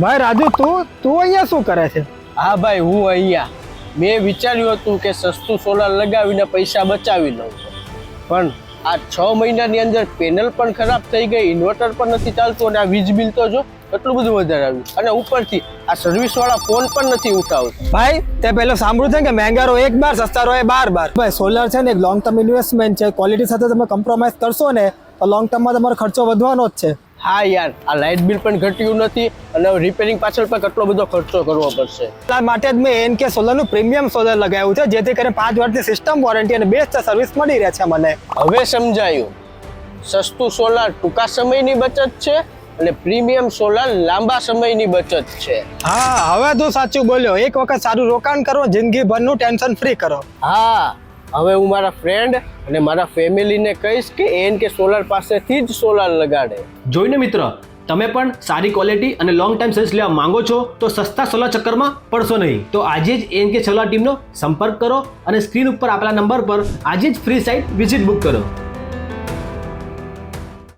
ભાઈ રાજુ, તું અહીંયા શું કરે છે? હા ભાઈ, હું અહીંયા મેં વિચાર્યું હતું કે સસ્તું સોલાર લગાવીને પૈસા બચાવી લઉં, પણ આ 6 મહિનાની અંદર પેનલ પણ ખરાબ થઈ ગઈ, ઇન્વર્ટર પણ નથી ચાલતું અને આ વીજ બિલ તો જો એટલું બધું વધારે આવ્યું અને ઉપરથી આ સર્વિસ વાળા ફોન પણ નથી ઉઠાવતા. ભાઈ તે પહેલો સાંભળ્યું છે કે મહેંગા રહો એક બાર, સસ્તા રહો 12 બાર. ભાઈ સોલાર છે ને એક લોંગ ટર્મ ઇન્વેસ્ટમેન્ટ છે. ક્વોલિટી સાથે તમે કોમ્પ્રોમાઇઝ કરશો ને તો લોંગ ટર્મમાં તમારો ખર્ચો વધવાનો જ છે. હા યાર, આ લાઇટ બિલ પણ ઘટ્યું નથી અને રિપેરિંગ પાછળ પણ કેટલો બધો ખર્ચો કરવો પડશે. એટલા માટે જ મેં એનકે સોલારનું પ્રીમિયમ સોલાર લગાવ્યું છે, જેથી કરીને 5 વર્ષની સિસ્ટમ વોરંટી અને બેસ્ટ સર્વિસ મળી રહે છે મને. હવે સમજાયું, સસ્તું સોલાર ટૂંકા સમયની બચત છે અને પ્રીમિયમ સોલાર લાંબા સમયની બચત છે. હા, હવે તું સાચું બોલ્યો. એક વખત સારું રોકાણ કરો, જિંદગીભરનું ટેન્શન ફ્રી કરો. હા, હવે હું મારા ફ્રેન્ડ અને મારા ફેમિલીને કહીશ કે એનકે સોલાર પાસેથી જ સોલાર લગાડે. જોઈને મિત્ર, તમે પણ સારી ક્વોલિટી અને લોંગ ટાઈમ સર્વિસ લેવા માંગો છો તો સસ્તા સોલાર ચક્કરમાં પડશો નહીં. તો આજે જ એનકે સોલાર ટીમનો સંપર્ક કરો અને સ્ક્રીન ઉપર આપેલા નંબર પર આજે જ ફ્રી સાઇટ વિઝિટ બુક કરો.